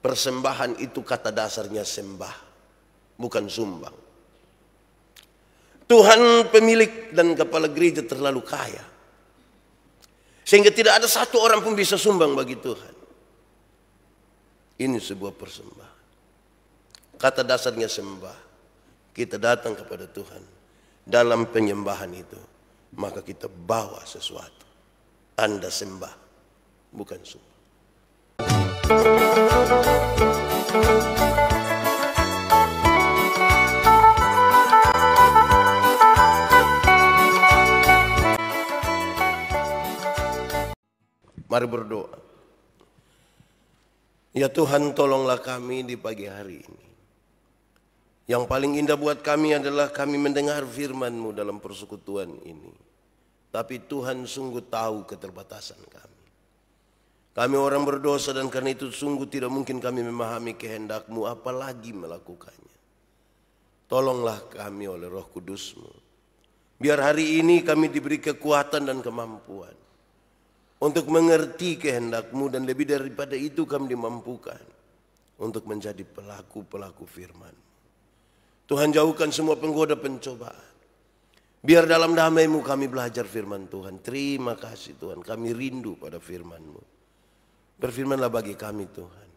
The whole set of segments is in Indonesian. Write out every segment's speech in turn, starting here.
Persembahan itu kata dasarnya sembah, bukan sumbang. Tuhan pemilik dan kepala gereja terlalu kaya, sehingga tidak ada satu orang pun bisa sumbang bagi Tuhan. Ini sebuah persembahan. Kata dasarnya sembah. Kita datang kepada Tuhan. Dalam penyembahan itu, maka kita bawa sesuatu. Anda sembah, bukan sumbang. Mari berdoa. Ya Tuhan, tolonglah kami di pagi hari ini. Yang paling indah buat kami adalah kami mendengar firman-Mu dalam persekutuan ini. Tapi Tuhan sungguh tahu keterbatasan kami. Kami orang berdosa dan karena itu sungguh tidak mungkin kami memahami kehendak-Mu apalagi melakukannya. Tolonglah kami oleh Roh Kudus-Mu. Biar hari ini kami diberi kekuatan dan kemampuan untuk mengerti kehendak-Mu, dan lebih daripada itu kami dimampukan untuk menjadi pelaku-pelaku firman-Mu. Tuhan, jauhkan semua penggoda pencobaan. Biar dalam damai-Mu kami belajar firman Tuhan. Terima kasih Tuhan, kami rindu pada firman-Mu. Berfirmanlah bagi kami Tuhan.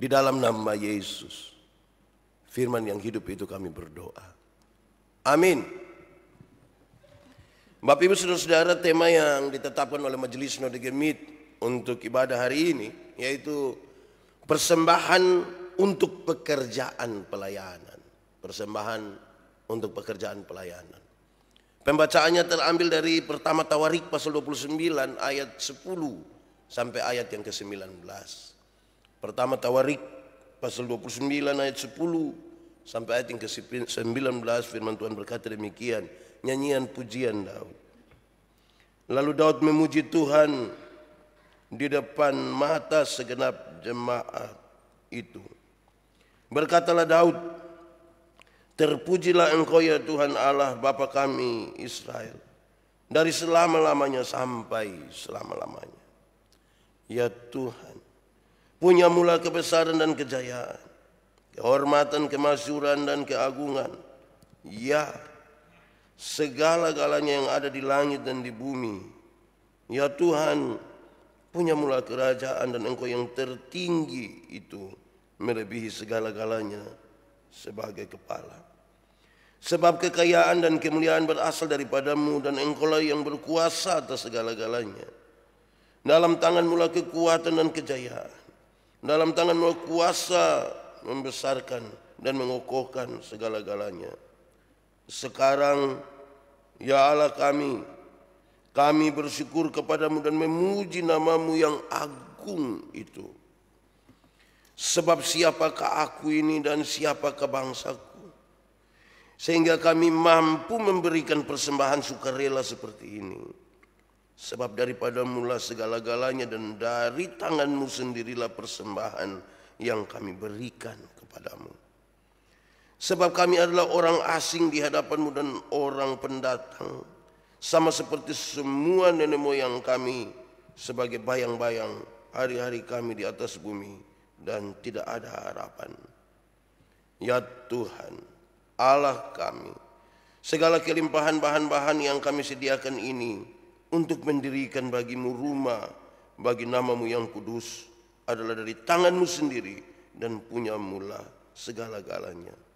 Di dalam nama Yesus, firman yang hidup itu kami berdoa. Amin. Bapak Ibu Saudara-saudara, tema yang ditetapkan oleh Majelis Sinode Gemit untuk ibadah hari ini yaitu persembahan untuk pekerjaan pelayanan. Persembahan untuk pekerjaan pelayanan. Pembacaannya terambil dari pertama Tawarik pasal 29 ayat 10 sampai ayat yang ke-19. Pertama Tawarik pasal 29 ayat 10 sampai ayat yang ke-19, firman Tuhan berkata demikian. Nyanyian pujian Daud. Lalu Daud memuji Tuhan di depan mata segenap jemaat itu. Berkatalah Daud, terpujilah Engkau ya Tuhan Allah Bapa kami Israel, dari selama-lamanya sampai selama-lamanya. Ya Tuhan, punya mula kebesaran dan kejayaan, kehormatan, kemasyhuran dan keagungan. Ya, segala-galanya yang ada di langit dan di bumi. Ya Tuhan, punya mula kerajaan dan Engkau yang tertinggi itu melebihi segala-galanya sebagai kepala. Sebab kekayaan dan kemuliaan berasal daripada-Mu dan Engkaulah yang berkuasa atas segala-galanya. Dalam tangan-Mu lah kekuatan dan kejayaan. Dalam tangan-Mu kuasa membesarkan dan mengokohkan segala-galanya. Sekarang, ya Allah kami bersyukur kepadamu dan memuji nama-Mu yang agung itu. Sebab siapakah aku ini dan siapakah bangsaku, sehingga kami mampu memberikan persembahan sukarela seperti ini. Sebab daripada-Mu lah segala-galanya dan dari tangan-Mu sendirilah persembahan yang kami berikan kepadamu. Sebab kami adalah orang asing di hadapan-Mu dan orang pendatang, sama seperti semua nenek moyang kami, sebagai bayang-bayang hari-hari kami di atas bumi, dan tidak ada harapan. Ya Tuhan, Allah kami, segala kelimpahan bahan-bahan yang kami sediakan ini untuk mendirikan bagi-Mu rumah, bagi nama-Mu yang kudus, adalah dari tangan-Mu sendiri dan punya-Mu lah segala-galanya.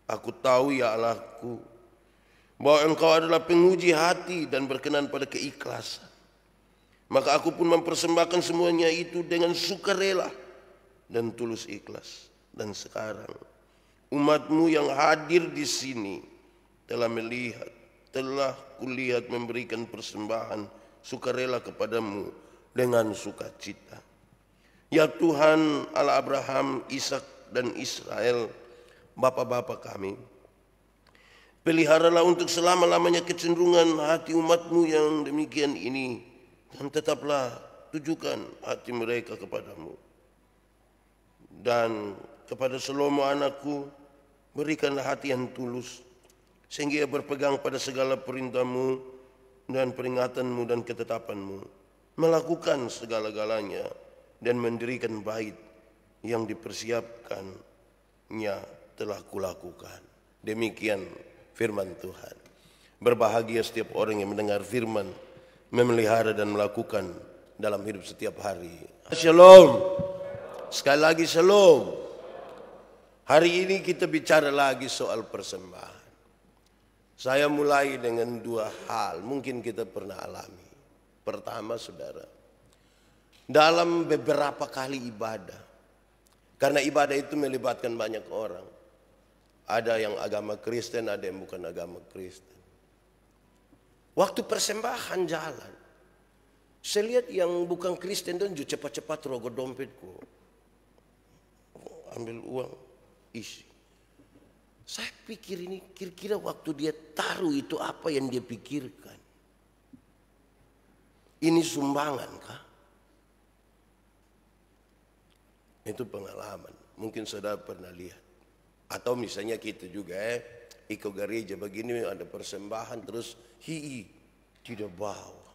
Aku tahu ya Allahku, bahwa Engkau adalah penguji hati dan berkenan pada keikhlasan. Maka aku pun mempersembahkan semuanya itu dengan sukarela dan tulus ikhlas. Dan sekarang umat-Mu yang hadir di sini telah kulihat memberikan persembahan sukarela kepadamu dengan sukacita. Ya Tuhan Allah Abraham, Ishak dan Israel, Bapa-bapa kami, peliharalah untuk selama-lamanya kecenderungan hati umat-Mu yang demikian ini, dan tetaplah tujukan hati mereka kepadamu. Dan kepada Salomo anakku, berikanlah hati yang tulus, sehingga ia berpegang pada segala perintah-Mu dan peringatan-Mu dan ketetapan-Mu, melakukan segala-galanya dan mendirikan bait yang dipersiapkannya telah kulakukan. Demikian firman Tuhan. Berbahagia setiap orang yang mendengar firman, memelihara dan melakukan dalam hidup setiap hari. Shalom. Sekali lagi shalom. Hari ini kita bicara lagi soal persembahan. Saya mulai dengan dua hal mungkin kita pernah alami. Pertama, saudara, dalam beberapa kali ibadah, karena ibadah itu melibatkan banyak orang. Ada yang agama Kristen, ada yang bukan agama Kristen. Waktu persembahan jalan, saya lihat yang bukan Kristen dan cepat-cepat rogoh dompetku, ambil uang, isi. Saya pikir ini kira-kira waktu dia taruh itu apa yang dia pikirkan? Ini sumbangan kah? Itu pengalaman. Mungkin saudara pernah lihat. Atau misalnya kita juga ikut gereja begini ada persembahan terus tidak bawa.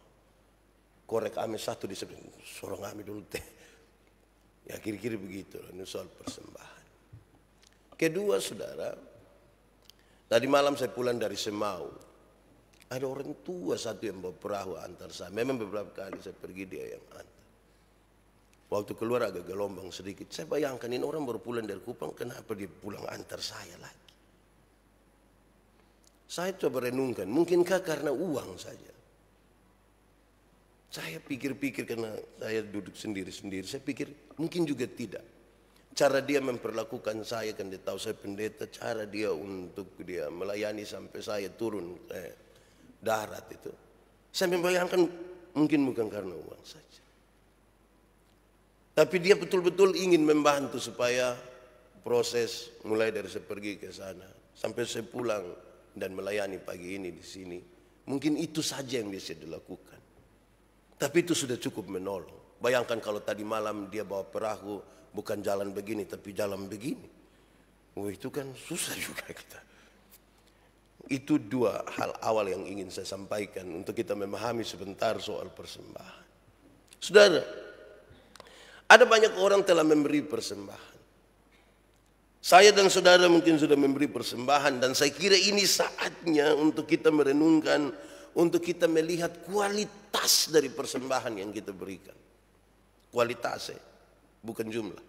Korek ame satu di sebelah. Sorong ame dulu teh. Ya kira-kira begitu. Ini soal persembahan. Kedua, saudara, tadi malam saya pulang dari Semau. Ada orang tua satu yang bawa perahu antar saya. Memang beberapa kali saya pergi dia yang antar. Waktu keluar agak gelombang sedikit. Saya bayangkan ini orang baru pulang dari Kupang, kenapa dia pulang antar saya lagi? Saya coba renungkan, mungkinkah karena uang saja? Saya pikir-pikir karena saya duduk sendiri-sendiri. Saya pikir mungkin juga tidak. Cara dia memperlakukan saya, kan dia tahu saya pendeta. Cara dia untuk dia melayani sampai saya turun darat itu. Saya membayangkan mungkin bukan karena uang saja. Tapi dia betul-betul ingin membantu supaya proses mulai dari saya pergi ke sana sampai saya pulang dan melayani pagi ini di sini. Mungkin itu saja yang bisa dilakukan. Tapi itu sudah cukup menolong. Bayangkan kalau tadi malam dia bawa perahu bukan jalan begini tapi jalan begini. Oh, itu kan susah juga kita. Itu dua hal awal yang ingin saya sampaikan untuk kita memahami sebentar soal persembahan. Saudara, ada banyak orang telah memberi persembahan. Saya dan saudara mungkin sudah memberi persembahan dan saya kira ini saatnya untuk kita merenungkan, untuk kita melihat kualitas dari persembahan yang kita berikan. Kualitasnya, bukan jumlah.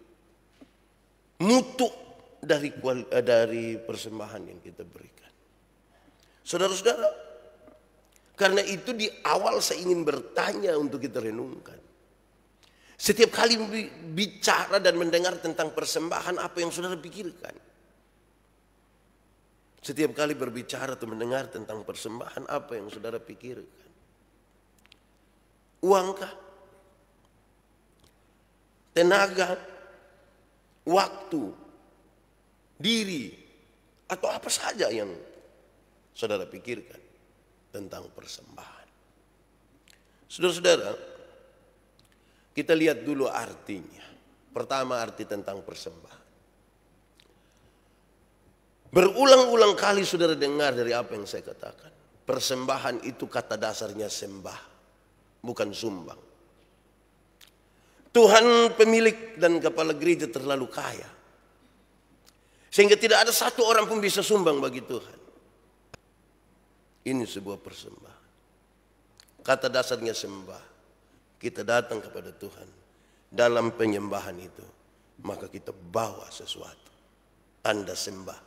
Mutu dari persembahan yang kita berikan. Saudara-saudara, karena itu di awal saya ingin bertanya untuk kita renungkan. Setiap kali bicara dan mendengar tentang persembahan, apa yang saudara pikirkan? Setiap kali berbicara atau mendengar tentang persembahan, apa yang saudara pikirkan? Uangkah? Tenaga? Waktu? Diri? Atau apa saja yang saudara pikirkan tentang persembahan? Saudara-saudara, kita lihat dulu artinya. Pertama, arti tentang persembahan. Berulang-ulang kali saudara dengar dari apa yang saya katakan. Persembahan itu kata dasarnya sembah, bukan sumbang. Tuhan pemilik dan kepala gereja terlalu kaya, sehingga tidak ada satu orang pun bisa sumbang bagi Tuhan. Ini sebuah persembahan. Kata dasarnya sembah. Kita datang kepada Tuhan dalam penyembahan itu, maka kita bawa sesuatu. Tanda sembah,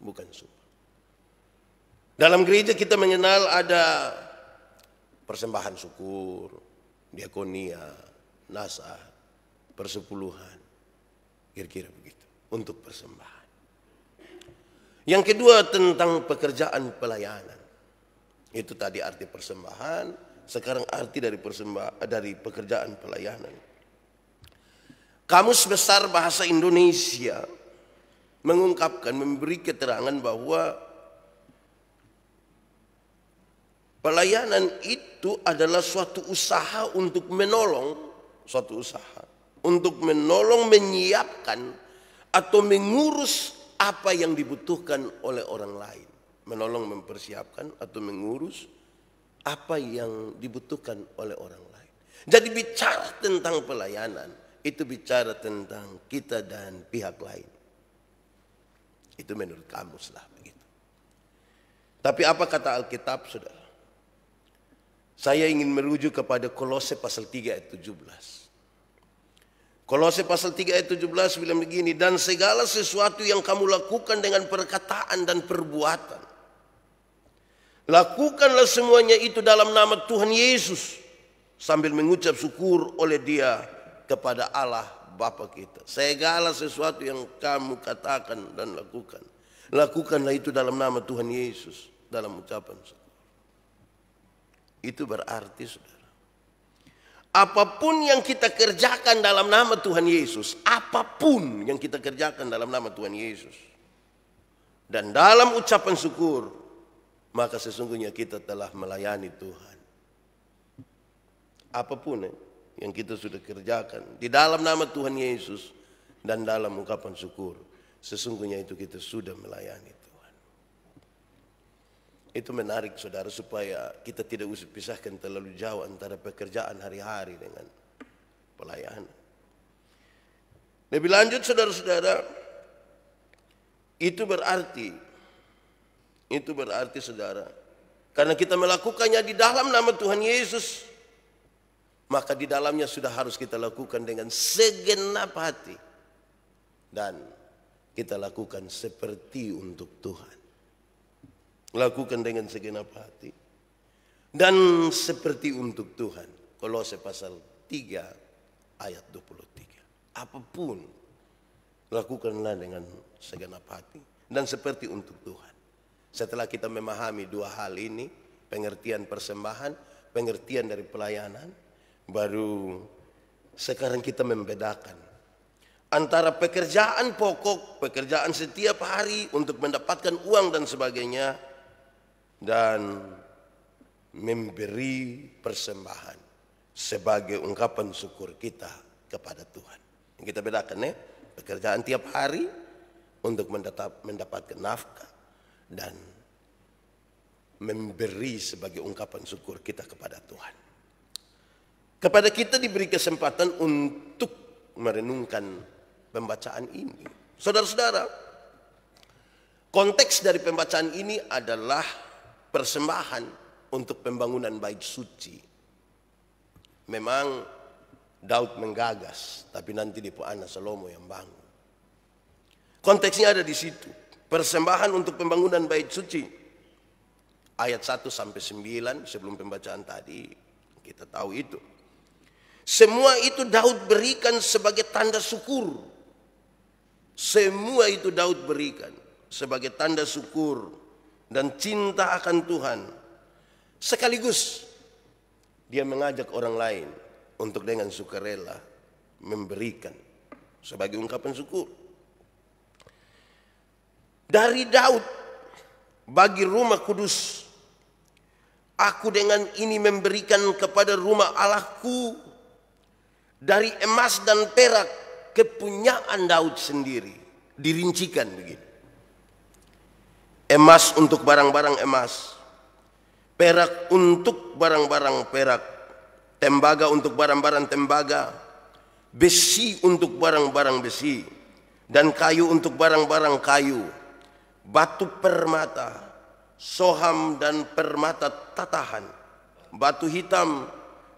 bukan sumbang. Dalam gereja kita mengenal ada persembahan syukur, diakonia, nasah, persepuluhan, kira-kira begitu untuk persembahan. Yang kedua tentang pekerjaan pelayanan. Itu tadi arti persembahan. Sekarang arti dari pekerjaan pelayanan. Kamus Besar Bahasa Indonesia mengungkapkan, memberi keterangan bahwa pelayanan itu adalah suatu usaha untuk menolong, menyiapkan atau mengurus apa yang dibutuhkan oleh orang lain. Menolong mempersiapkan atau mengurus apa yang dibutuhkan oleh orang lain. Jadi bicara tentang pelayanan itu bicara tentang kita dan pihak lain. Itu menurut kamus lah begitu. Tapi apa kata Alkitab, saudara? Saya ingin merujuk kepada Kolose pasal 3 ayat 17. Kolose pasal 3 ayat 17 bilang begini, dan segala sesuatu yang kamu lakukan dengan perkataan dan perbuatan, lakukanlah semuanya itu dalam nama Tuhan Yesus, sambil mengucap syukur oleh Dia kepada Allah Bapa kita. Segala sesuatu yang kamu katakan dan lakukan, lakukanlah itu dalam nama Tuhan Yesus, dalam ucapan syukur. Itu berarti, saudara, apapun yang kita kerjakan dalam nama Tuhan Yesus, apapun yang kita kerjakan dalam nama Tuhan Yesus, dan dalam ucapan syukur, maka sesungguhnya kita telah melayani Tuhan. Apapun yang kita sudah kerjakan di dalam nama Tuhan Yesus dan dalam ungkapan syukur, sesungguhnya itu kita sudah melayani Tuhan. Itu menarik, saudara, supaya kita tidak usah pisahkan terlalu jauh antara pekerjaan hari-hari dengan pelayanan. Lebih lanjut, saudara-saudara, itu berarti, saudara, karena kita melakukannya di dalam nama Tuhan Yesus, maka di dalamnya sudah harus kita lakukan dengan segenap hati. Dan kita lakukan seperti untuk Tuhan. Lakukan dengan segenap hati dan seperti untuk Tuhan. Kolose pasal 3 ayat 23. Apapun lakukanlah dengan segenap hati dan seperti untuk Tuhan. Setelah kita memahami dua hal ini, pengertian persembahan, pengertian dari pelayanan, baru sekarang kita membedakan antara pekerjaan pokok, pekerjaan setiap hari untuk mendapatkan uang dan sebagainya, dan memberi persembahan sebagai ungkapan syukur kita kepada Tuhan. Yang kita bedakan, pekerjaan tiap hari untuk mendapatkan nafkah dan memberi sebagai ungkapan syukur kita kepada Tuhan. Kepada kita diberi kesempatan untuk merenungkan pembacaan ini. Saudara-saudara, konteks dari pembacaan ini adalah persembahan untuk pembangunan bait suci. Memang Daud menggagas, tapi nanti di anak Salomo yang bangun. Konteksnya ada di situ. Persembahan untuk pembangunan bait suci. Ayat 1 sampai 9 sebelum pembacaan tadi kita tahu itu. Semua itu Daud berikan sebagai tanda syukur. Semua itu Daud berikan sebagai tanda syukur dan cinta akan Tuhan. Sekaligus dia mengajak orang lain untuk dengan sukarela memberikan sebagai ungkapan syukur. Dari Daud bagi rumah kudus, aku dengan ini memberikan kepada rumah Allahku dari emas dan perak, kepunyaan Daud sendiri. Dirincikan begini. Emas untuk barang-barang emas, perak untuk barang-barang perak, tembaga untuk barang-barang tembaga, besi untuk barang-barang besi, dan kayu untuk barang-barang kayu, batu permata, soham dan permata tatahan, batu hitam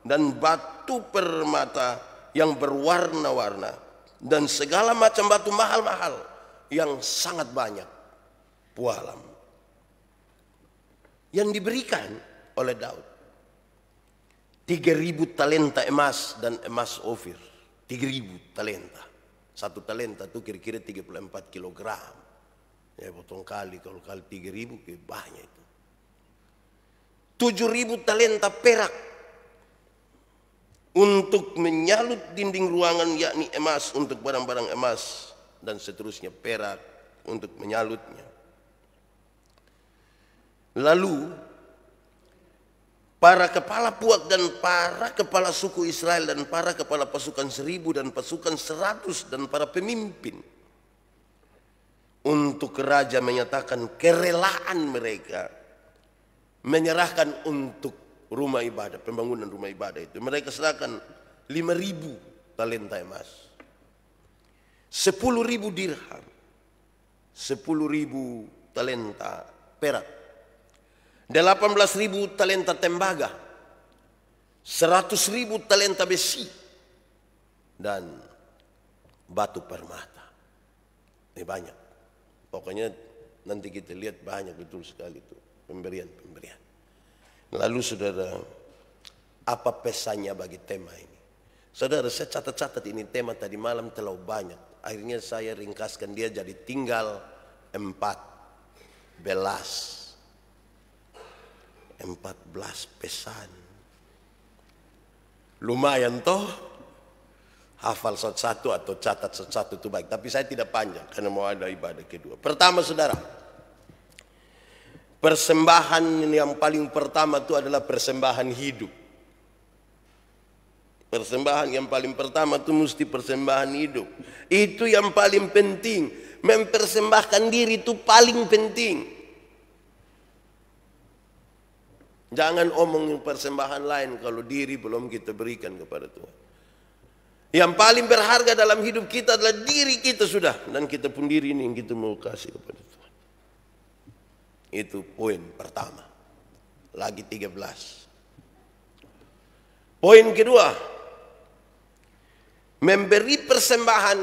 dan batu permata yang berwarna-warna, dan segala macam batu mahal-mahal yang sangat banyak, pualam yang diberikan oleh Daud. 3.000 talenta emas dan emas Ofir. 3.000 talenta. 1 talenta itu kira-kira 34 kilogram. Ya, potong kali, kalau kali 3.000 banyak itu. 7.000 talenta perak untuk menyalut dinding ruangan, yakni emas untuk barang-barang emas, dan seterusnya perak untuk menyalutnya. Lalu para kepala puak dan para kepala suku Israel dan para kepala pasukan 1.000 dan pasukan 100 dan para pemimpin untuk raja menyatakan kerelaan mereka menyerahkan untuk rumah ibadah, pembangunan rumah ibadah itu. Mereka serahkan 5.000 talenta emas, 10.000 dirham, 10.000 talenta perak, 18.000 talenta tembaga, 100.000 talenta besi, dan batu permata. Ini banyak. Pokoknya nanti kita lihat banyak betul sekali itu pemberian-pemberian. Lalu saudara, apa pesannya bagi tema ini? Saudara, saya catat-catat ini tema tadi malam terlalu banyak. Akhirnya saya ringkaskan dia jadi tinggal 14 pesan. Lumayan toh, hafal satu atau catat satu itu baik. Tapi saya tidak panjang karena mau ada ibadah kedua. Pertama saudara, persembahan yang paling pertama itu adalah persembahan hidup. Persembahan yang paling pertama itu mesti persembahan hidup. Itu yang paling penting. Mempersembahkan diri itu paling penting. Jangan omongin persembahan lain kalau diri belum kita berikan kepada Tuhan. Yang paling berharga dalam hidup kita adalah diri kita sudah. Dan kita pun diri ini yang kita mau kasih kepada Tuhan. Itu poin pertama. Lagi 13. Poin kedua, memberi persembahan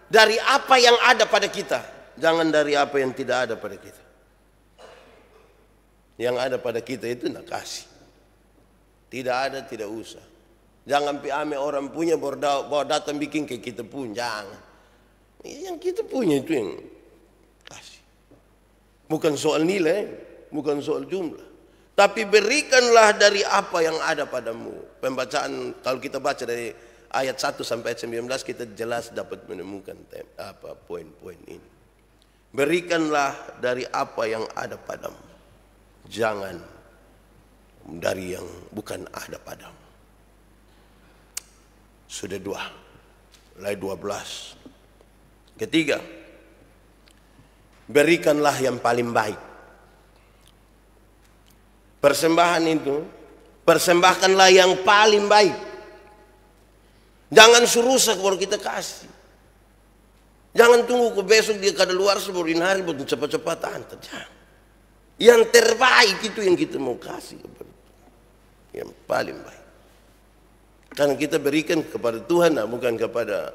dari apa yang ada pada kita. Jangan dari apa yang tidak ada pada kita. Yang ada pada kita itu nak kasih. Tidak ada, tidak usah. Jangan ame orang punya bawa datang bikin kayak kita pun. Jangan. Yang kita punya itu yang kasih. Bukan soal nilai, bukan soal jumlah. Tapi berikanlah dari apa yang ada padamu. Pembacaan kalau kita baca dari ayat 1 sampai ayat 19 kita jelas dapat menemukan poin-poin ini. Berikanlah dari apa yang ada padamu. Jangan dari yang bukan ada padamu. Sudah 2. Mulai 12. Ketiga, berikanlah yang paling baik. Persembahan itu, persembahkanlah yang paling baik. Jangan suruh baru kita kasih. Jangan tunggu ke besok dia kada luar sebulan hari buat cepat-cepatan. Jangan. Yang terbaik itu yang kita mau kasih kepada Tuhan. Yang paling baik. Karena kita berikan kepada Tuhan, bukan kepada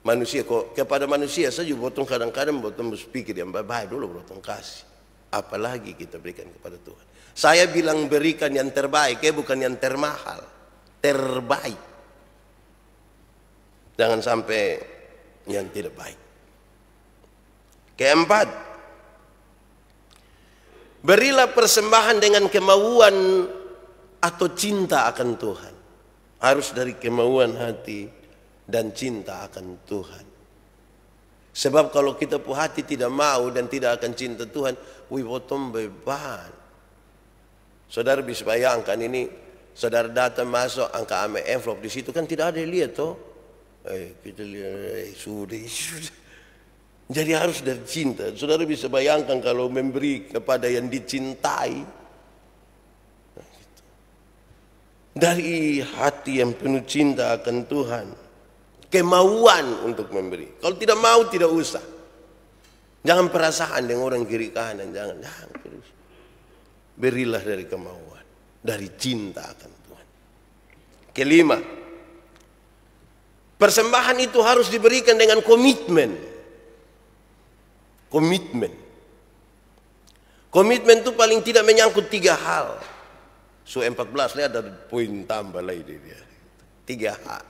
manusia. Kok kepada manusia saja botong kadang-kadang botong berpikir yang baik dulu botong kasih. Apalagi kita berikan kepada Tuhan. Saya bilang berikan yang terbaik, bukan yang termahal. Terbaik. Jangan sampai yang tidak baik. Keempat, berilah persembahan dengan kemauan atau cinta akan Tuhan. Harus dari kemauan hati dan cinta akan Tuhan. Sebab kalau kita punya hati tidak mau dan tidak akan cinta Tuhan, potong beban. Saudara bisa bayangkan ini, saudara datang masuk angka ame envelope di situ kan tidak ada yang lihat toh. Kita lihat sudah. Jadi harus dari cinta. Saudara bisa bayangkan kalau memberi kepada yang dicintai. Dari hati yang penuh cinta akan Tuhan. Kemauan untuk memberi. Kalau tidak mau tidak usah. Jangan perasaan dengan orang kiri kanan. Jangan terus. Berilah dari kemauan. Dari cinta akan Tuhan. Kelima. Persembahan itu harus diberikan dengan komitmen. Komitmen. Komitmen itu paling tidak menyangkut 3 hal. 14 lihat ada poin tambah lagi dia. 3 hal.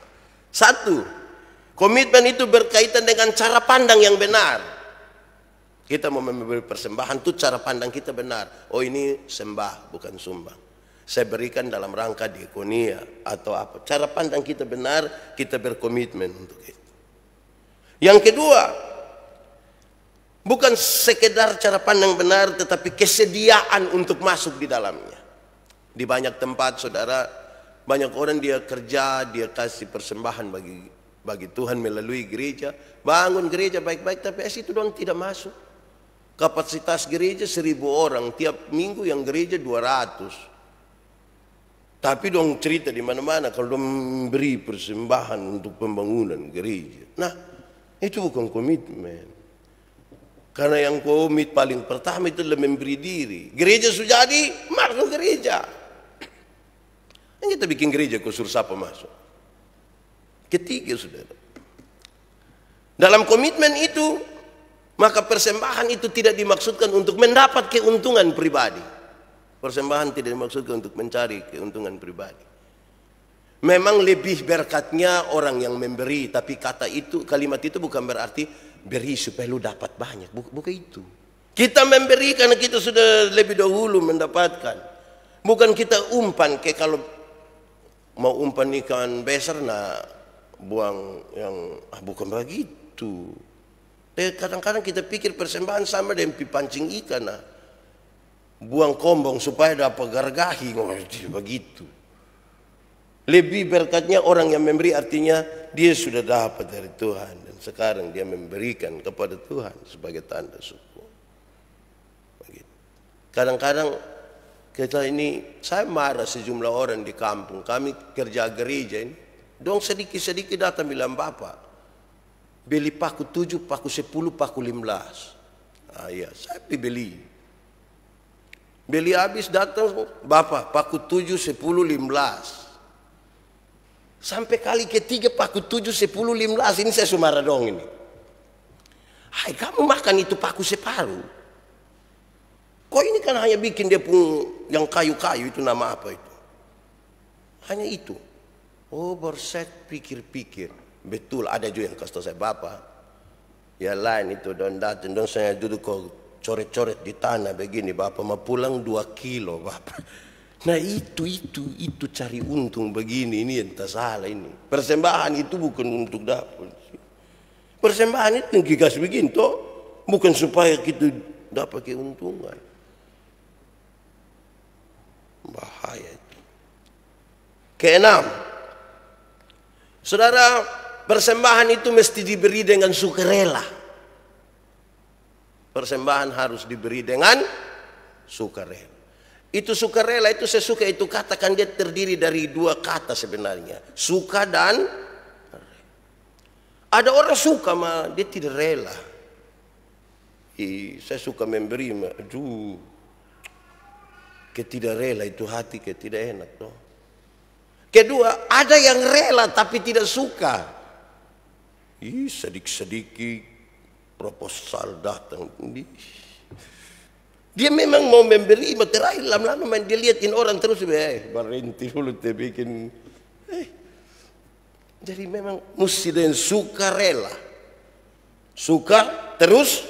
1. Komitmen itu berkaitan dengan cara pandang yang benar. Kita mau memberi persembahan itu cara pandang kita benar. Oh ini sembah bukan sumbang. Saya berikan dalam rangka diakonia atau apa. Cara pandang kita benar, kita berkomitmen untuk itu. Yang kedua, bukan sekedar cara pandang benar, tetapi kesediaan untuk masuk di dalamnya. Di banyak tempat, saudara, banyak orang dia kerja, dia kasih persembahan bagi Tuhan melalui gereja. Bangun gereja baik-baik, tapi situ doang tidak masuk. Kapasitas gereja 1.000 orang, tiap minggu yang gereja 200. Tapi dong cerita di mana-mana kalau dong memberi persembahan untuk pembangunan gereja. Nah, itu bukan komitmen. Karena yang komit paling pertama itu adalah memberi diri. Gereja sudah jadi, masuk gereja. Dan kita bikin gereja kok suruh siapa masuk. Ketiga, saudara. Dalam komitmen itu, maka persembahan itu tidak dimaksudkan untuk mendapat keuntungan pribadi. Persembahan tidak dimaksudkan untuk mencari keuntungan pribadi. Memang lebih berkatnya orang yang memberi, tapi kalimat itu bukan berarti beri supaya lu dapat banyak. Bukan itu. Kita memberi karena kita sudah lebih dahulu mendapatkan. Bukan kita umpan, kayak kalau mau umpan ikan besar, nah buang yang bukan begitu. Kadang-kadang kita pikir persembahan sama dengan pancing ikan, nah buang kombong supaya dapat gargahi, begitu. Lebih berkatnya orang yang memberi, artinya dia sudah dapat dari Tuhan dan sekarang dia memberikan kepada Tuhan sebagai tanda syukur. Kadang-kadang kita ini, saya marah sejumlah orang di kampung kami kerja gereja ini, dong sedikit-sedikit datang bilang, Bapak beli paku 7, paku 10, paku 15. Iya, saya beli. Beli habis datang, Bapak paku 7, 10, 15. Sampai kali ketiga paku 7, 10, 15 ini saya sumarah dong ini. Hai, kamu makan itu paku separuh. Kok ini kan hanya bikin dia pun yang kayu-kayu itu, nama apa itu? Hanya itu. Oh, berset pikir-pikir. Betul, ada juga yang kasih tahu saya, Bapak. Ya lain itu, don datang, don saya duduk kok coret-coret di tanah begini, Bapak mau pulang 2 kilo, Bapak. Nah itu cari untung begini, ini entah salah ini. Persembahan itu bukan untuk dapat. Persembahan itu ngigas begini toh, bukan supaya kita dapat keuntungan. Bahaya itu. Keenam, saudara, persembahan itu mesti diberi dengan sukarela. Persembahan harus diberi dengan sukarela. Itu sukarela itu saya suka itu katakan dia terdiri dari 2 kata sebenarnya. Suka dan rela. Ada orang suka mah dia tidak rela. Saya suka memberi mah, aduh. Ketidak rela itu hati tidak enak toh. Kedua, ada yang rela tapi tidak suka. Sedikit-sedikit proposal datang, dia memang mau memberi, terakhir lama-lama dia liatin orang terus, berhenti dulu dia bikin. Jadi memang mesti dengan suka rela, suka terus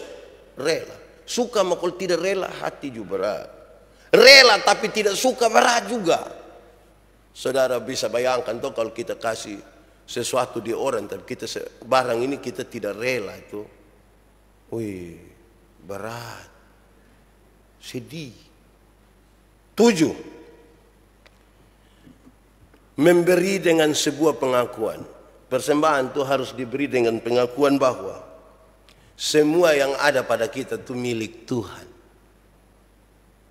rela. Suka mah kalau tidak rela hati juga berat. Rela tapi tidak suka berat juga. Saudara bisa bayangkan tuh kalau kita kasih sesuatu di orang tapi kita barang ini kita tidak rela itu. Wih, berat, sedih. 7, memberi dengan sebuah pengakuan. Persembahan itu harus diberi dengan pengakuan bahwa semua yang ada pada kita itu milik Tuhan.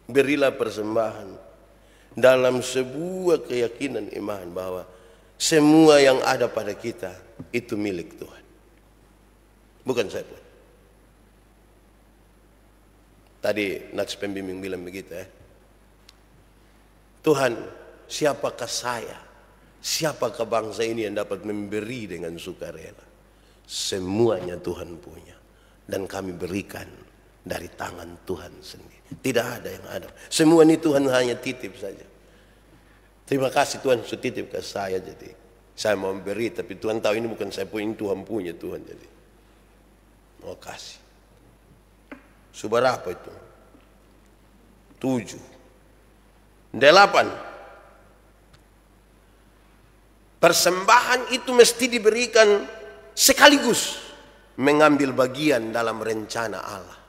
Berilah persembahan dalam sebuah keyakinan iman bahwa semua yang ada pada kita itu milik Tuhan. Bukan saya pun. Tadi Nats pembimbing bilang begitu ya. Tuhan, siapakah saya? Siapakah bangsa ini yang dapat memberi dengan sukarela? Semuanya Tuhan punya. Dan kami berikan dari tangan Tuhan sendiri. Tidak ada yang ada. Semua ini Tuhan hanya titip saja. Terima kasih Tuhan sudah titip ke saya. Jadi saya mau memberi, tapi Tuhan tahu ini bukan saya punya, ini Tuhan punya Tuhan. Jadi mau kasih. Seberapa itu? 7. 8. Persembahan itu mesti diberikan sekaligus mengambil bagian dalam rencana Allah.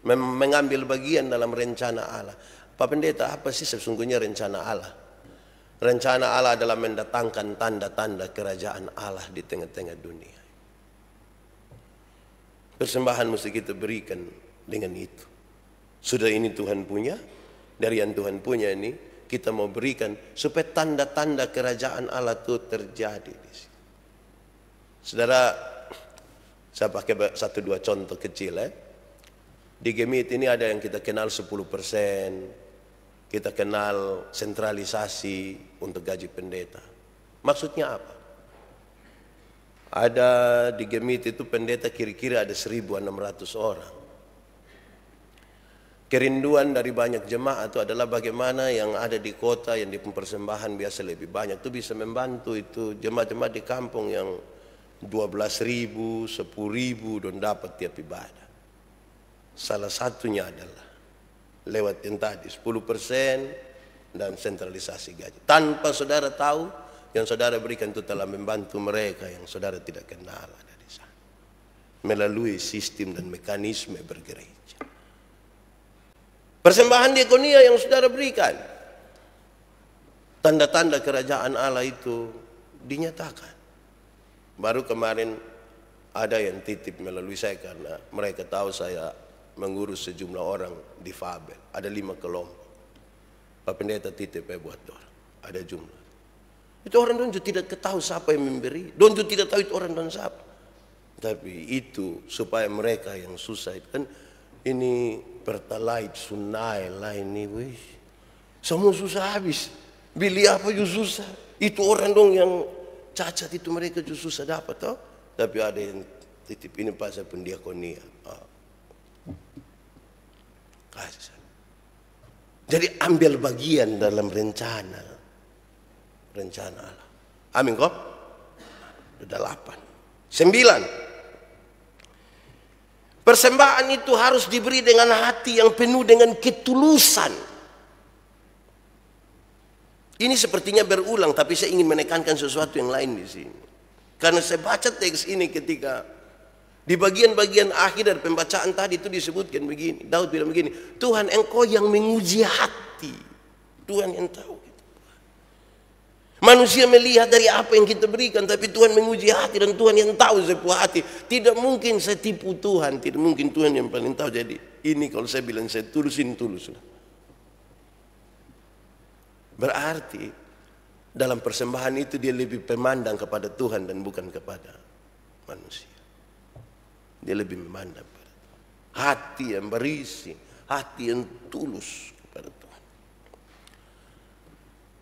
Mengambil bagian dalam rencana Allah. Pak Pendeta, apa sih sesungguhnya rencana Allah? Rencana Allah adalah mendatangkan tanda-tanda kerajaan Allah di tengah-tengah dunia. Persembahan mesti kita berikan dengan itu. Sudah ini Tuhan punya, dari yang Tuhan punya ini kita mau berikan supaya tanda-tanda kerajaan Allah itu terjadi di sini. Saudara, saya pakai satu dua contoh kecil ya. Di Gemit ini ada yang kita kenal 10%, kita kenal sentralisasi untuk gaji pendeta. Maksudnya apa? Ada di Gemit itu pendeta kira-kira ada 1.600 orang. Kerinduan dari banyak jemaat itu adalah bagaimana yang ada di kota yang di persembahan biasa lebih banyak itu bisa membantu itu jemaat-jemaat di kampung yang 12.000, 10.000 dan dapat tiap ibadah. Salah satunya adalah lewat yang tadi 10% dan sentralisasi gaji. Tanpa saudara tahu, yang saudara berikan itu telah membantu mereka yang saudara tidak kenal ada di sana. Melalui sistem dan mekanisme bergereja. Persembahan diakonia yang saudara berikan, tanda-tanda kerajaan Allah itu dinyatakan. Baru kemarin ada yang titip melalui saya karena mereka tahu saya mengurus sejumlah orang di Fabel. Ada 5 kelompok. Pak Pendeta titip buat orang. Ada jumlah. Itu orang donjo tidak ketahui siapa yang memberi. Donjo tidak tahu itu orang don siapa. Tapi itu supaya mereka yang susah itu kan ini Pertalite, Sunai lah ini, wih. Semua susah habis. Beli apa juga susah. Itu orang dong yang cacat itu mereka juga susah dapat, toh. Tapi ada yang titip ini pasal pendiakonia. Kasih. Jadi ambil bagian dalam rencana Allah. Amin kok? 8. 9. Persembahan itu harus diberi dengan hati yang penuh dengan ketulusan. Ini sepertinya berulang, tapi saya ingin menekankan sesuatu yang lain di sini. Karena saya baca teks ini ketika di bagian-bagian akhir dari pembacaan tadi itu disebutkan begini. Daud bilang begini, Tuhan engkau yang menguji hati. Tuhan yang tahu. Manusia melihat dari apa yang kita berikan, tapi Tuhan menguji hati dan Tuhan yang tahu sebuah hati. Tidak mungkin saya tipu Tuhan, tidak mungkin Tuhan yang paling tahu. Jadi ini kalau saya bilang saya tulusin tulus. Berarti dalam persembahan itu dia lebih memandang kepada Tuhan dan bukan kepada manusia. Dia lebih memandang kepada Tuhan. Hati yang berisi, hati yang tulus kepada Tuhan.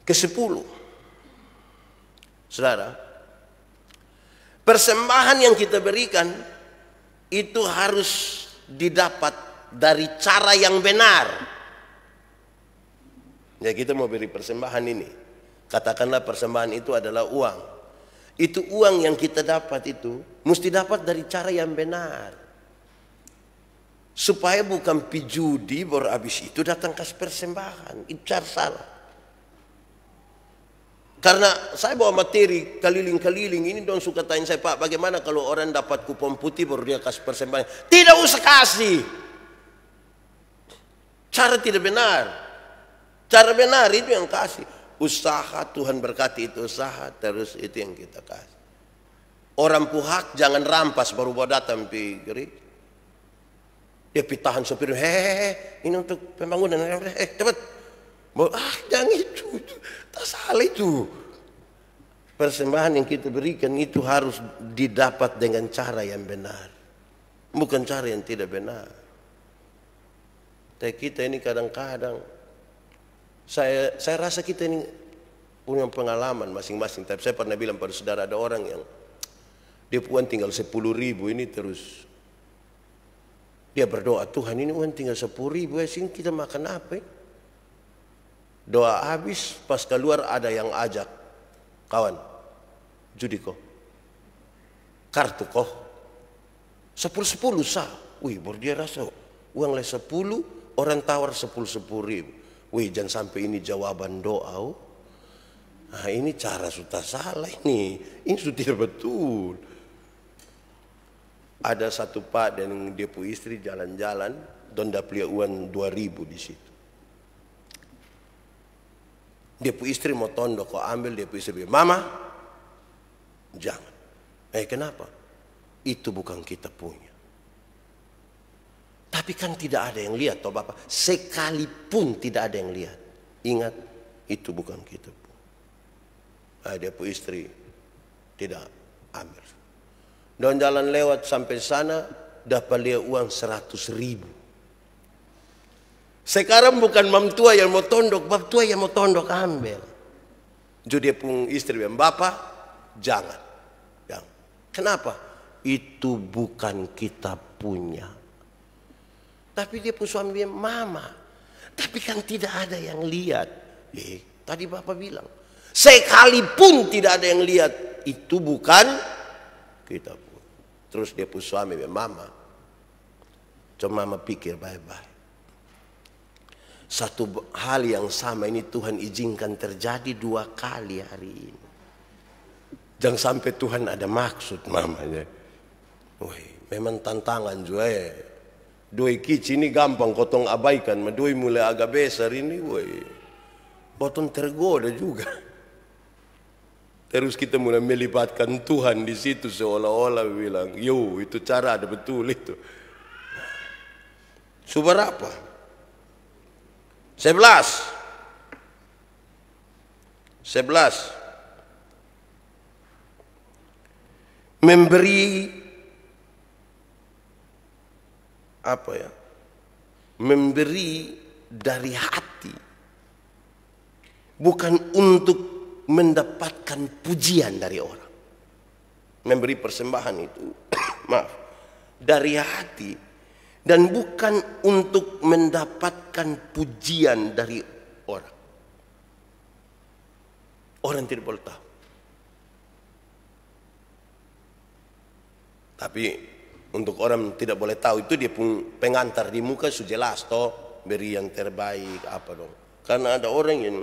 Ke-10. Saudara, persembahan yang kita berikan itu harus didapat dari cara yang benar. Ya, kita mau beri persembahan ini. Katakanlah persembahan itu adalah uang. Itu uang yang kita dapat itu mesti dapat dari cara yang benar. Supaya bukan pijudi baru habis itu datang kasih persembahan. Itu cara salah. Karena saya bawa materi keliling-keliling ini dong suka tanya saya, Pak, bagaimana kalau orang dapat kupon putih baru dia kasih persembahan? Tidak usah kasih. Cara tidak benar. Cara benar itu yang kasih. Usaha Tuhan berkati itu usaha, terus itu yang kita kasih. Orang puhak jangan rampas baru bawa datang pi gereja. Dia pitahan sopir, ini untuk pembangunan, cepat. Jangan itu, tak salah itu. Persembahan yang kita berikan itu harus didapat dengan cara yang benar, bukan cara yang tidak benar. Tapi kita ini kadang-kadang, saya rasa kita ini punya pengalaman masing-masing. Tapi saya pernah bilang pada saudara, ada orang yang dia uang tinggal 10.000 ini terus dia berdoa, Tuhan ini uang tinggal 10.000, sing kita makan apa? Doa habis, pas keluar ada yang ajak, kawan, judi kok, kartu kok, 10 sah. Wih, baru dia rasa uang le 10, orang tawar 10.000. Wih, jangan sampai ini jawaban doa. Nah, ini cara sudah salah ini sudah tidak betul. Ada satu pak dan dia pu istri jalan-jalan, don dapat uang 2.000 di situ. Dia pu istri mau tondok, kok ambil, dia pu istri bilang, Mama, jangan. Kenapa? Itu bukan kita punya. Tapi kan tidak ada yang lihat, toh Bapak. Sekalipun tidak ada yang lihat. Ingat, itu bukan kita. Dia pun istri tidak ambil. Dan jalan lewat sampai sana, dapat dia uang 100.000. Sekarang bukan mam tua yang mau tondok, bab tua yang mau tondok ambil. Jadi dia pun istri bilang, "Bapak, jangan. Jangan." Kenapa? Itu bukan kita punya. Tapi dia pun suami bilang, "Mama, tapi kan tidak ada yang lihat." Tadi Bapak bilang, sekalipun tidak ada yang lihat, itu bukan kita pun. Terus dia pun suami bilang, "Mama, coba mama pikir baik-baik. Satu hal yang sama ini Tuhan izinkan terjadi 2 kali hari ini. Jangan sampai Tuhan ada maksud, mamanya." Memang tantangan juga ya. Doi kecil ini gampang kotong abaikan, doi mulai agak besar ini, kotong tergoda juga. Terus kita mulai melibatkan Tuhan di situ seolah-olah bilang, "Yo, itu cara ada betul itu." Seberapa? 11. Memberi apa ya? Memberi dari hati. Bukan untuk mendapatkan pujian dari orang. Memberi persembahan itu maaf, dari hati. Dan bukan untuk mendapatkan pujian dari orang. Orang tidak boleh tahu. Tapi untuk orang tidak boleh tahu itu dia pun pengantar di muka sudah jelas toh, beri yang terbaik apa dong. Karena ada orang yang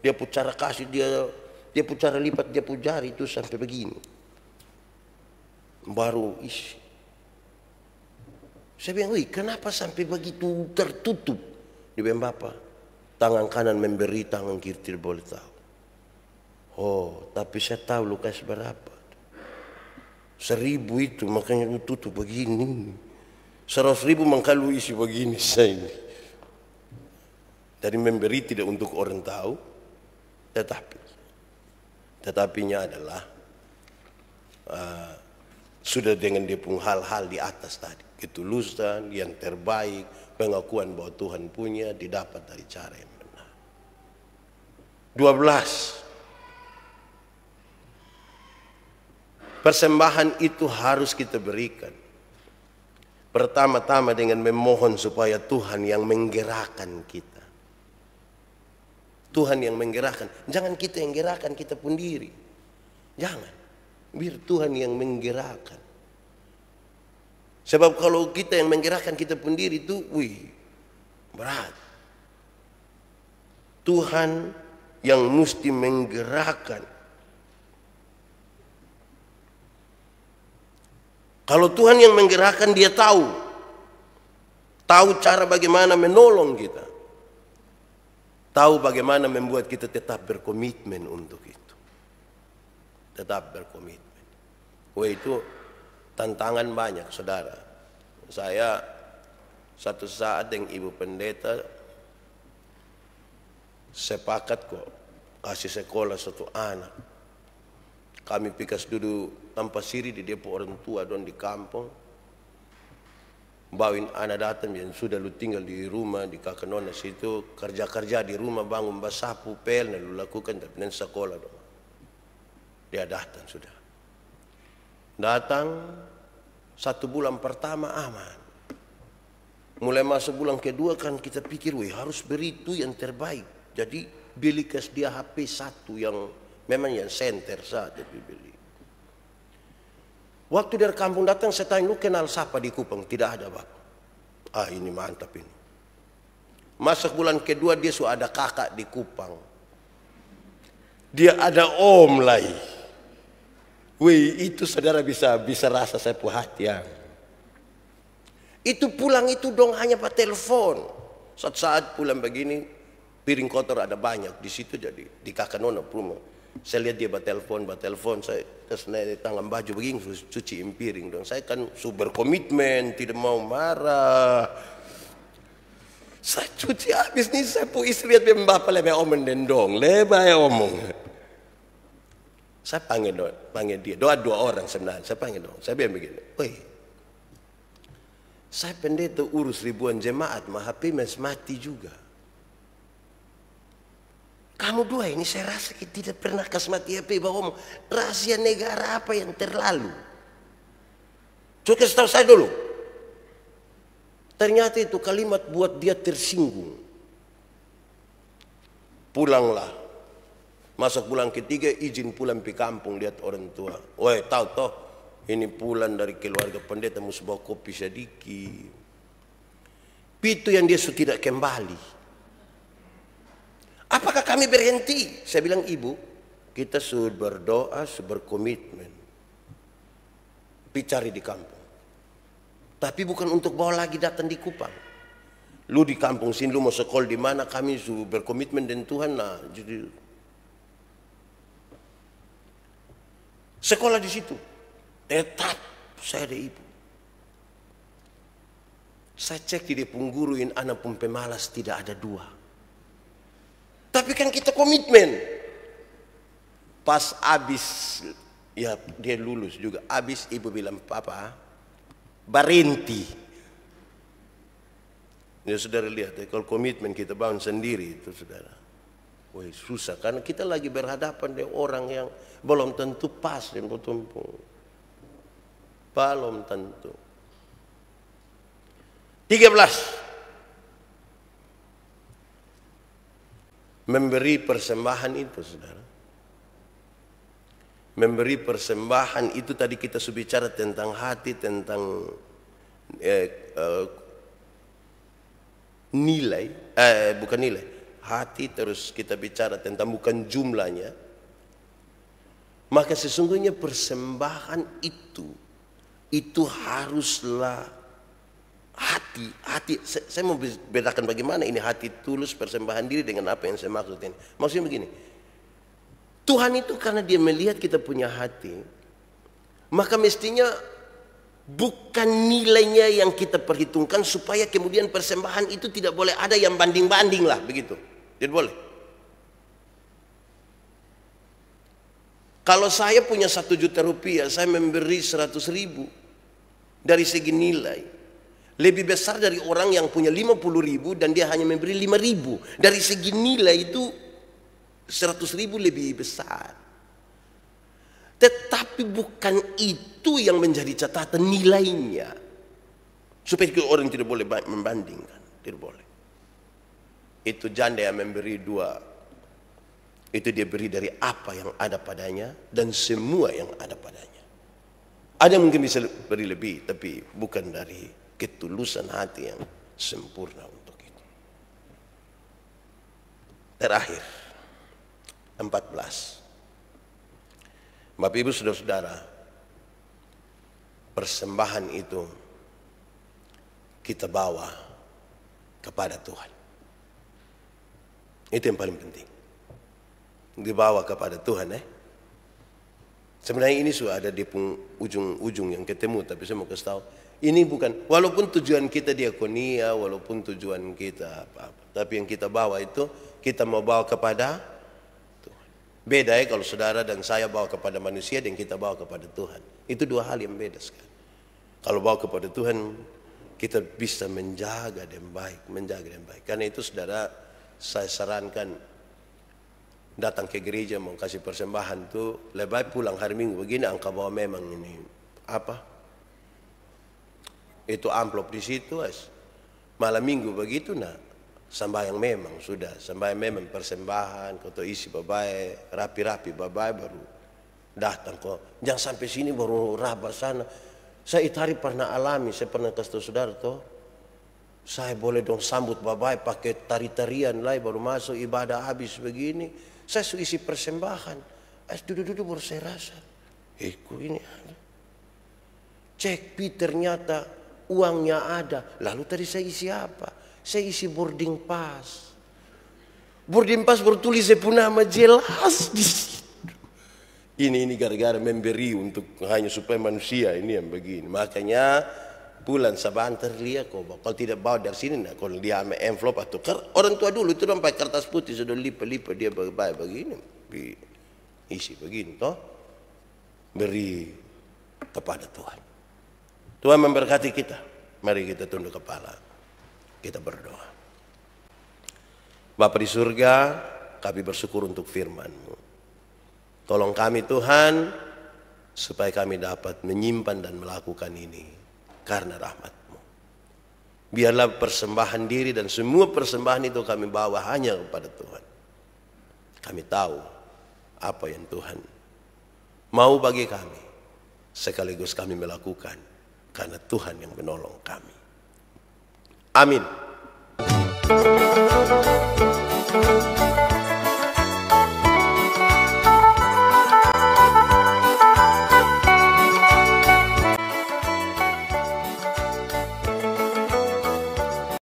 dia pun cara kasih, dia pun cara lipat, dia pun jari itu sampai begini. Baru isi. Saya bilang, kenapa sampai begitu tertutup? Dia bilang, "Bapak, tangan kanan memberi, tangan kiri tidak boleh tahu." Tapi saya tahu lu kasih berapa. 1.000 itu, makanya lu tutup begini. 100.000 makanya lu isi begini saya ini. Jadi memberi tidak untuk orang tahu, tetapinya adalah sudah dengan dia pun hal-hal di atas tadi. Ketulusan yang terbaik, pengakuan bahwa Tuhan punya didapat dari cara yang benar. 12. Persembahan itu harus kita berikan. Pertama-tama dengan memohon supaya Tuhan yang menggerakkan kita. Tuhan yang menggerakkan. Jangan kita yang gerakkan kita pun diri. Jangan. Biar Tuhan yang menggerakkan. Sebab kalau kita yang menggerakkan kita pun diri itu, berat. Tuhan yang mesti menggerakkan. Kalau Tuhan yang menggerakkan, dia tahu cara bagaimana menolong kita. Tahu bagaimana membuat kita tetap berkomitmen untuk itu. Tetap berkomitmen. Itu tantangan banyak, saudara. Saya satu saat dengan ibu pendeta sepakat kok kasih sekolah satu anak. Kami pikas duduk tanpa siri di depo orang tua don di kampung. Bawin anak datang yang sudah lu tinggal di rumah di kakak nona situ, kerja-kerja di rumah, bangun basapu pel lu lakukan tapi nanti sekolah dong. Dia datang sudah. Datang 1 bulan pertama aman. Mulai masuk bulan kedua kan kita pikir, harus beri itu yang terbaik. Jadi beli kes dia HP 1 yang memang yang center saja dibeli. Waktu dari kampung datang saya tanya, "Lu kenal siapa di Kupang?" "Tidak ada, Bapak." Ini mantap ini. Masuk bulan kedua dia sudah ada kakak di Kupang. Dia ada om lagi. Itu saudara bisa rasa saya puas hati ya. Itu pulang itu dong hanya pak telepon. Saat pulang begini, piring kotor ada banyak di situ jadi di kakak nona rumah. Saya lihat dia telepon, saya terus tangan baju begini cuciin piring dong. Saya kan super komitmen, tidak mau marah. Saya cuci habis nih, saya pu istri lihat bapak lebih omong dendong, lebih omong. Saya panggil dia, dua orang sebenarnya. Saya panggil dong, saya bilang begini, woi, saya pendeta urus ribuan jemaat, mah HP mati juga. Kamu dua ini saya rasa tidak pernah kasih HP bahwa rahasia negara apa yang terlalu. Coba kasih tahu saya dulu. Ternyata itu kalimat buat dia tersinggung. Pulanglah. Masuk bulan ketiga izin pulang ke kampung lihat orang tua. Woi, tahu toh ini pulang dari keluarga pendeta mesti bawa kopi sedikit. Itu yang dia sudah tidak kembali. Apakah kami berhenti? Saya bilang, ibu, kita sudah berdoa, sudah berkomitmen. Cari di kampung. Tapi bukan untuk bawa lagi datang di Kupang. Lu di kampung sini, lu mau sekolah di mana, kami sudah berkomitmen dengan Tuhan. Nah, jadi sekolah di situ. Tetap saya ada ibu. Saya cek di pengguruin anak pun pemalas tidak ada dua. Tapi kan kita komitmen. Pas habis, ya dia lulus juga. Habis ibu bilang, papa, berhenti. Ya saudara lihat ya, kalau komitmen kita bangun sendiri itu saudara. Wah susah, karena kita lagi berhadapan dengan orang yang belum tentu pas dan bertumpu. Belum tentu. 13. Memberi persembahan itu saudara. Memberi persembahan itu tadi kita sudah bicara tentang hati, tentang nilai, bukan nilai, hati, terus kita bicara tentang bukan jumlahnya. Maka sesungguhnya persembahan itu haruslah hati. Saya mau bedakan bagaimana ini hati tulus persembahan diri dengan apa yang saya maksud ini. Maksudnya begini, Tuhan itu karena dia melihat kita punya hati, maka mestinya bukan nilainya yang kita perhitungkan supaya kemudian persembahan itu tidak boleh ada yang banding-banding lah begitu. Tidak boleh. Kalau saya punya 1 juta rupiah, saya memberi 100.000 dari segi nilai. Lebih besar dari orang yang punya 50.000 dan dia hanya memberi 5.000. Dari segi nilai itu 100.000 lebih besar. Tetapi bukan itu yang menjadi catatan nilainya. Supaya orang tidak boleh membandingkan. Tidak boleh. Itu janda yang memberi 2. Itu dia beri dari apa yang ada padanya dan semua yang ada padanya. Ada yang mungkin bisa beri lebih, tapi bukan dari ketulusan hati yang sempurna untuk itu. Terakhir, 14. Bapak Ibu saudara-saudara, persembahan itu kita bawa kepada Tuhan. Itu yang paling penting. Dibawa kepada Tuhan. Sebenarnya ini sudah ada di ujung-ujung yang ketemu, tapi saya mau kasih tahu. Ini bukan, walaupun tujuan kita diakonia, walaupun tujuan kita apa-apa, tapi yang kita bawa itu, kita mau bawa kepada Tuhan. Beda ya kalau saudara dan saya bawa kepada manusia dan kita bawa kepada Tuhan. Itu dua hal yang beda sekali. Kalau bawa kepada Tuhan, kita bisa menjaga dengan baik, Karena itu saudara, saya sarankan datang ke gereja mau kasih persembahan tuh lebih baik pulang hari Minggu begini, angka bahwa memang ini apa? Itu amplop di situ, malam Minggu begitu, nah sembahyang memang sudah, sembahyang memang persembahan, kau isi babai, rapi-rapi babai baru datang kok. Jangan sampai sini baru raba sana. Saya itu hari pernah alami, saya pernah kasih tahu saudara toh, saya boleh dong sambut babai pakai tari-tarian lah baru masuk ibadah habis begini. Saya sudah isi persembahan, duduk-duduk baru saya rasa, ini ada. Cek ternyata uangnya ada. Lalu tadi saya isi apa? Saya isi boarding pass. Boarding pass bertulis saya punya nama jelas di situ. Ini gara-gara memberi untuk hanya supaya manusia ini yang begini. Makanya pulang saban terlihat kok. Kalau tidak bawa dari sini, nah, kalau dia ambil envelope atau orang tua dulu itu pakai kertas putih sudah lipat-lipat dia baik begini, isi begini, toh beri kepada Tuhan. Tuhan memberkati kita. Mari kita tunduk kepala, kita berdoa. Bapa di surga, kami bersyukur untuk firman-Mu. Tolong kami Tuhan, supaya kami dapat menyimpan dan melakukan ini karena rahmat-Mu. Biarlah persembahan diri dan semua persembahan itu kami bawa hanya kepada Tuhan. Kami tahu apa yang Tuhan mau bagi kami, sekaligus kami melakukan karena Tuhan yang menolong kami. Amin.